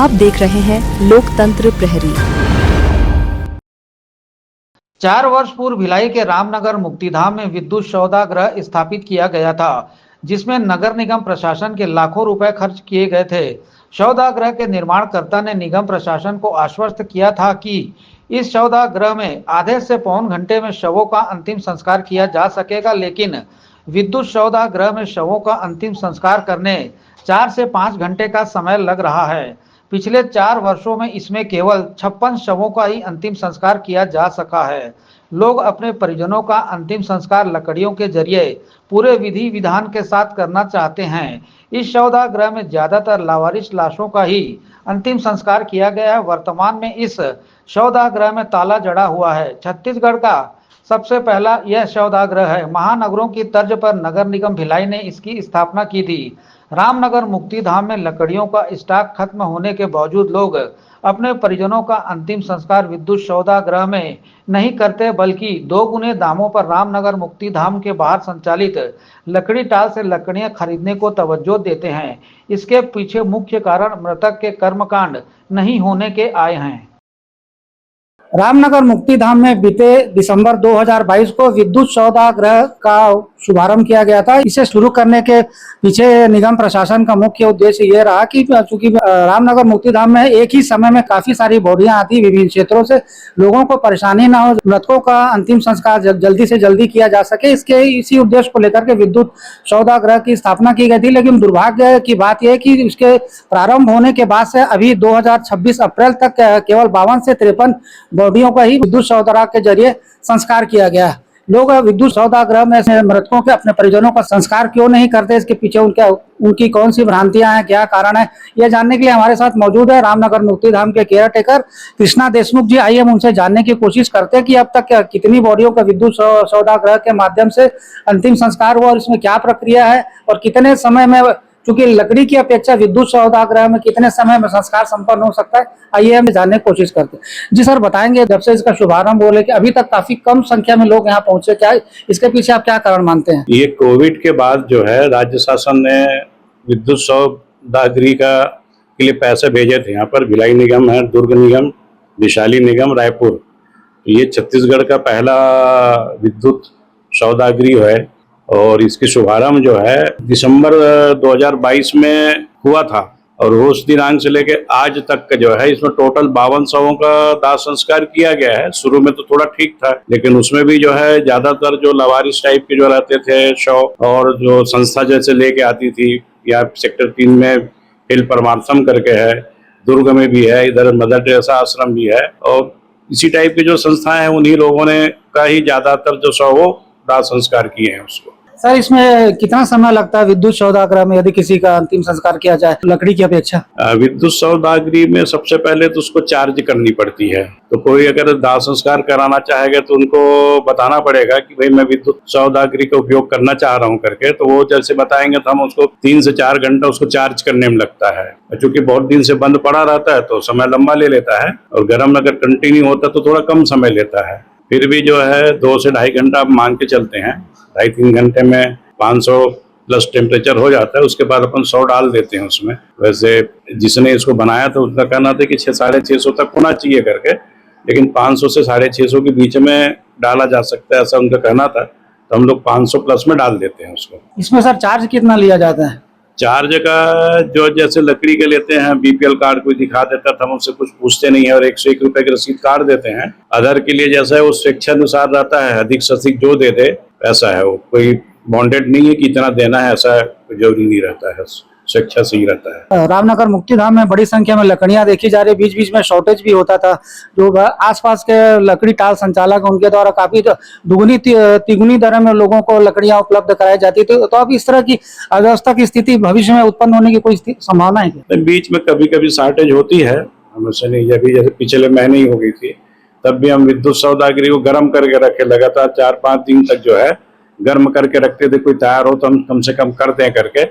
आप देख रहे हैं लोकतंत्र प्रहरी। 4 वर्ष पूर्व भिलाई के रामनगर मुक्तिधाम में विद्युत सौदागृह स्थापित किया गया था, जिसमें नगर निगम प्रशासन के लाखों रुपए खर्च किए गए थे। सौदागृह के निर्माणकर्ता ने निगम प्रशासन को आश्वस्त किया था कि इस सौदागृह में आधे से पौन घंटे में शवों का अंतिम संस्कार किया जा सकेगा, लेकिन विद्युत सौदागृह में शवों का अंतिम संस्कार करने 4 से 5 घंटे का समय लग रहा है। पिछले 4 वर्षों में इसमें केवल 56 शवों का ही अंतिम संस्कार किया जा सका है। लोग अपने परिजनों का अंतिम संस्कार लकड़ियों के जरिए पूरे विधि विधान के साथ करना चाहते हैं। इस सौदागृह में ज्यादातर लावारिस लाशों का ही अंतिम संस्कार किया गया है। वर्तमान में इस सौदागृह में ताला जड़ा हुआ है। छत्तीसगढ़ का सबसे पहला यह सौदागृह है। महानगरों की तर्ज पर नगर निगम भिलाई ने इसकी स्थापना की थी। रामनगर मुक्तिधाम में लकड़ियों का स्टॉक खत्म होने के बावजूद लोग अपने परिजनों का अंतिम संस्कार विद्युत सौदागृह में नहीं करते, बल्कि 2 गुने दामों पर रामनगर मुक्तिधाम के बाहर संचालित लकड़ी टाल से लकड़ियां खरीदने को तवज्जो देते हैं। इसके पीछे मुख्य कारण मृतक के कर्मकांड नहीं होने के आए हैं। रामनगर मुक्तिधाम में बीते दिसंबर 2022 को विद्युत सौदागृह का शुभारंभ किया गया था। इसे शुरू करने के पीछे निगम प्रशासन का मुख्य उद्देश्य ये रहा कि चूंकि रामनगर मुक्तिधाम में एक ही समय में काफी सारी बॉडियां आती विभिन्न क्षेत्रों से, लोगों को परेशानी ना हो, मृतकों का अंतिम संस्कार जल्दी से जल्दी किया जा सके, इसी उद्देश्य को लेकर के विद्युत सौदागृह की स्थापना की गई थी। लेकिन दुर्भाग्य की बात यह है कि इसके प्रारंभ होने के बाद से अभी 2026 अप्रैल तक केवल 52 से 53 बॉडियों का ही विद्युत सौदागृह के जरिए संस्कार किया गया। लोग विद्युत सौदागृह में मृतकों के अपने परिजनों का संस्कार क्यों नहीं करते, इसके पीछे उनकी कौन सी भ्रांतियां हैं, क्या कारण है, यह जानने के लिए हमारे साथ मौजूद है रामनगर मुक्तिधाम के केयर टेकर कृष्णा देशमुख जी। आइए हम उनसे जानने की कोशिश करते हैं कि अब तक कितनी बॉडियों का विद्युत सौदागृह के माध्यम से अंतिम संस्कार हुआ और इसमें क्या प्रक्रिया है और कितने समय में, चूंकि लकड़ी की अपेक्षा विद्युत सौदागृह में कितने समय में संस्कार संपन्न हो सकता है। आइए हम जानने की कोशिश करते हैं। जी सर, बताएंगे जब से इसका शुभारंभ हो लेकिन अभी तक काफी कम संख्या में लोग यहाँ पहुंचे, क्या इसके पीछे आप क्या कारण मानते हैं? ये कोविड के बाद जो है राज्य शासन ने विद्युत सौदागृह के लिए पैसे भेजे थे। यहाँ पर भिलाई निगम है, दुर्ग निगम, वैशाली निगम, रायपुर। ये छत्तीसगढ़ का पहला विद्युत सौदागृह है और इसकी शुभारंभ जो है दिसंबर 2022 में हुआ था और उस दिनांक से लेके आज तक का जो है इसमें टोटल 52 शवों का दाह संस्कार किया गया है। शुरू में तो थोड़ा ठीक था, लेकिन उसमें भी जो है ज्यादातर जो लवारिस टाइप के जो रहते थे शव और जो संस्था जैसे लेके आती थी, या सेक्टर 3 में हिल परमार्थम करके है, दुर्ग में भी है, इधर मदर टेरेसा आश्रम भी है, और इसी टाइप की जो संस्थाएं हैं उन्हीं लोगों ने का ही ज्यादातर जो शव दाह संस्कार किए हैं उसको। सर, इसमें कितना समय लगता है विद्युत सौदागृह में यदि किसी का अंतिम संस्कार किया जाए लकड़ी की अपेक्षा? विद्युत सौदागृह में सबसे पहले तो उसको चार्ज करनी पड़ती है। तो कोई अगर दाह संस्कार कराना चाहेगा तो उनको बताना पड़ेगा कि भाई मैं विद्युत सौदागृह का उपयोग करना चाह रहा हूँ करके, तो वो जैसे बताएंगे तो हम उसको 3 से 4 घंटा उसको चार्ज करने में लगता है। चूंकि बहुत दिन से बंद पड़ा रहता है तो समय लंबा ले लेता है, और गर्म अगर कंटिन्यू होता है तो थोड़ा कम समय लेता है। फिर भी जो है 2 से ढाई घंटा आप मांग के चलते हैं। 2.5-3 घंटे में 500 प्लस टेम्परेचर हो जाता है। उसके बाद अपन 100 डाल देते हैं उसमें। वैसे जिसने इसको बनाया था उसका कहना था कि 600-650 तक होना चाहिए करके, लेकिन 500 से 650 के बीच में डाला जा सकता है, ऐसा उनका कहना था। तो हम लोग 500 प्लस में डाल देते हैं उसको। इसमें सर चार्ज कितना लिया जाता है? चार्ज का जो जैसे लकड़ी के लेते हैं, BPL कार्ड कोई दिखा देता था, हम उससे कुछ पूछते नहीं है और 101 रुपए की रसीद काट देते हैं। अदर के लिए जैसा है वो स्वेच्छानुसार रहता है, अधिक से अधिक जो दे दे ऐसा है। वो कोई बॉन्डेड नहीं है कि इतना देना है, ऐसा जरूरी नहीं रहता है, स्वेच्छा से ही रहता है। रामनगर मुक्तिधाम में बड़ी संख्या में लकड़ियां देखी जा रही, बीच बीच में शॉर्टेज भी होता था। जो आसपास के लकड़ी टाल संचालक उनके द्वारा काफी दुगुनी तिगुनी दर में लोगों को लकड़ियां उपलब्ध कराई जाती थी। तो अब इस तरह की अव्यवस्था की स्थिति भविष्य में उत्पन्न होने की कोई संभावना है क्या? बीच में कभी कभी शॉर्टेज होती है, हमेशा नहीं। जैसे पिछले महीने ही हो गई थी, तब भी हम विद्युत सौदागृह को गर्म करके रखे, लगातार 4-5 दिन तक जो है गर्म करके रखते थे। कोई तैयार हो तो हम कम से कम कर दें करके,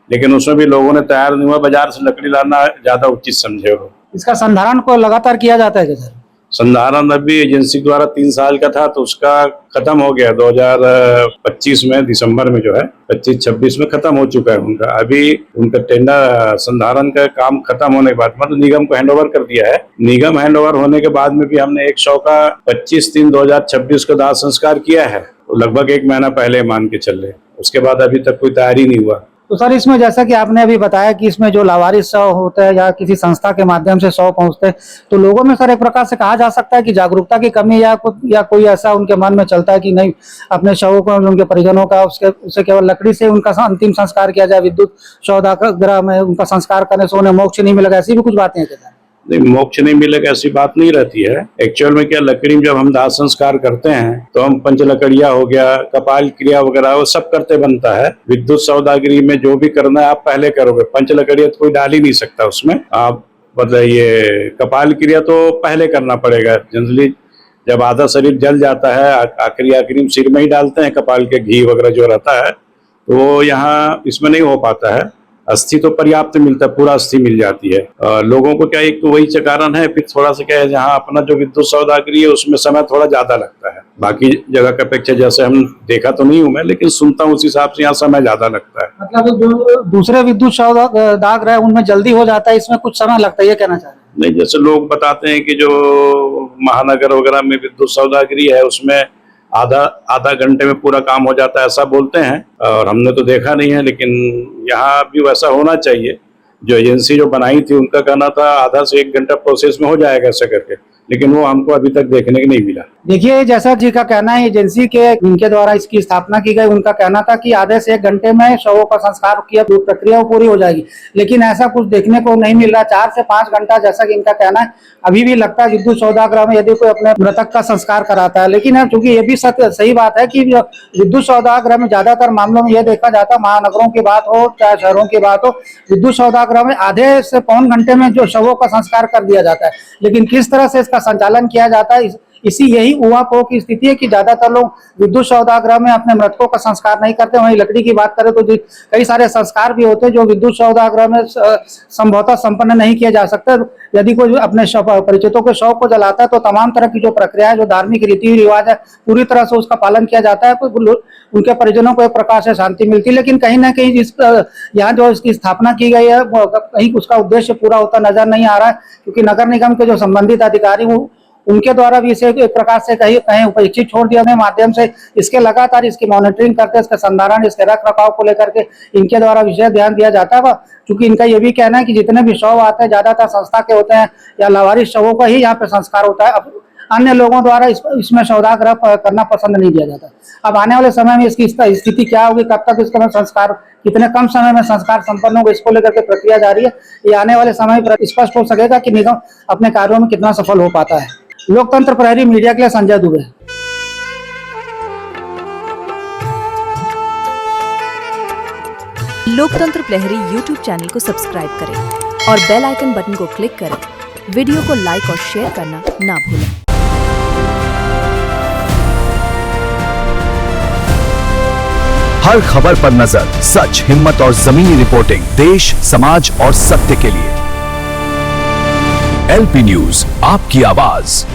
लेकिन उसमें भी लोगों ने तैयार नहीं हुआ, बाजार से लकड़ी लाना ज्यादा उचित समझे हो। इसका संधारण को लगातार किया जाता है क्या सर? संधारण अभी एजेंसी द्वारा 3 साल का था, तो उसका खत्म हो गया 2025 में, दिसंबर में जो है 25-26 में खत्म हो चुका है उनका। अभी उनका टेंडर संधारण का काम खत्म होने के बाद मतलब निगम को हैंडओवर कर दिया है। निगम हैंडओवर होने के बाद में भी हमने 100 का 25/3/2026 को दाह संस्कार किया है, लगभग 1 महीना पहले मान के चल रहे। उसके बाद अभी तक कोई तैयारी नहीं हुआ। तो सर, इसमें जैसा कि आपने अभी बताया कि इसमें जो लावारिस शव होते हैं या किसी संस्था के माध्यम से शव पहुंचते हैं, तो लोगों में सर एक प्रकार से कहा जा सकता है कि जागरूकता की कमी या कोई ऐसा उनके मन में चलता है कि नहीं, अपने शवों को उनके परिजनों का उससे केवल लकड़ी से उनका अंतिम संस्कार किया जाए, विद्युत शवदाह में उनका संस्कार करने से उन्हें मोक्ष नहीं मिलेगा, ऐसी भी कुछ बातें कहते हैं? नहीं, मोक्ष नहीं मिलेगा ऐसी बात नहीं रहती है। एक्चुअल में क्या, लकड़ी में जब हम दाह संस्कार करते हैं तो हम पंचलकड़िया हो गया, कपाल क्रिया वगैरह वो सब करते बनता है। विद्युत शवदाह में जो भी करना है आप पहले करोगे, पंचलकड़िया तो कोई डाल ही नहीं सकता उसमें। आप मतलब ये कपाल क्रिया तो पहले करना पड़ेगा। जनरली जब आधा शरीर जल जाता है, आखिरी सिर में ही डालते हैं कपाल के घी वगैरह जो रहता है, तो वो यहाँ इसमें नहीं हो पाता है। अस्थि तो पर्याप्त मिलता है, पूरा अस्थि मिल जाती है। लोगों को क्या, एक तो वही कारण है, फिर थोड़ा सा क्या है, जहाँ अपना जो विद्युत शवदाह है उसमें समय थोड़ा ज्यादा लगता है। बाकी जगह की अपेक्षा, जैसे हम देखा तो नहीं हूँ मैं, लेकिन सुनता हूँ उस हिसाब से यहाँ समय ज्यादा लगता है। मतलब जो दूसरे विद्युत शवदाह उनमें जल्दी हो जाता है, इसमें कुछ समय लगता है, ये कहना चाह रहे हैं? नहीं, जैसे लोग बताते हैं कि जो महानगर वगैरह में विद्युत शवदाह है उसमें आधा घंटे में पूरा काम हो जाता है, ऐसा बोलते हैं। और हमने तो देखा नहीं है, लेकिन यहाँ भी वैसा होना चाहिए। जो एजेंसी जो बनाई थी उनका कहना था आधा से 1 घंटा प्रोसेस में हो जाएगा ऐसा करके, लेकिन वो हमको अभी तक देखने को नहीं मिला। देखिए, जैसा जी का कहना है, एजेंसी के जिनके द्वारा इसकी स्थापना की गई, उनका कहना था कि आधे से 1 घंटे में शवों का संस्कार किया प्रक्रिया पूरी हो जाएगी, लेकिन ऐसा कुछ देखने को नहीं मिल रहा। 4 से 5 घंटा जैसा कि इनका कहना है। अभी भी लगता है विद्युत शवदाह में यदि कोई अपने मृतक का संस्कार कराता है, लेकिन अब चूंकि ये भी सही बात है कि विद्युत शवदाह में ज्यादातर मामलों में यह देखा जाता है, महानगरों की बात हो चाहे शहरों की बात हो, विद्युत शवदाह में आधे से पौन घंटे में जो शवों का संस्कार कर दिया जाता है। लेकिन किस तरह से इसका संचालन किया जाता है, यही ऊहापोह की स्थिति है कि ज्यादातर लोग विद्युत शवदाह में अपने मृतकों का संस्कार नहीं करते। वहीं लकड़ी की बात करें तो कई सारे संस्कार भी होते हैं जो विद्युत शवदाह में संभवतः संपन्न नहीं किया जा सकता। यदि कोई अपने परिचितों के शव को जलाता है तो तमाम तरह की जो प्रक्रिया है, जो धार्मिक रीति रिवाज है, पूरी तरह से उसका पालन किया जाता है, उनके परिजनों को एक प्रकार से शांति मिलती है। लेकिन कहीं ना कहीं यहाँ जो इसकी स्थापना की गई है, कहीं उसका उद्देश्य पूरा होता नजर नहीं आ रहा है, क्योंकि नगर निगम के जो संबंधित अधिकारी उनके द्वारा भी इसे एक प्रकार से कहीं उपेक्षित छोड़ दिया गया। माध्यम से इसके लगातार इसकी मॉनिटरिंग करते, इसके संधारण, इसके रख रखाव को लेकर के इनके द्वारा विशेष ध्यान दिया जाता है। क्योंकि इनका ये भी कहना है कि जितने भी शव आते हैं ज्यादातर संस्था के होते हैं या लावारिस शवों का ही यहाँ पे संस्कार होता है। अब अन्य लोगों द्वारा इसमें शवदाह करना पसंद नहीं किया जाता। अब आने वाले समय में इसकी स्थिति क्या होगी, कब तक इसका संस्कार, कितने कम समय में संस्कार संपन्न होगा, इसको लेकर के प्रक्रिया जारी है। ये आने वाले समय पर स्पष्ट हो सकेगा कि निगम अपने कार्यों में कितना सफल हो पाता है। लोकतंत्र प्रहरी मीडिया के लिए संजय दुबे। लोकतंत्र प्रहरी YouTube चैनल को सब्सक्राइब करें और बेल आइकन बटन को क्लिक करें। वीडियो को लाइक और शेयर करना ना भूलें। हर खबर पर नजर, सच, हिम्मत और जमीनी रिपोर्टिंग, देश, समाज और सत्य के लिए। LP न्यूज, आपकी आवाज।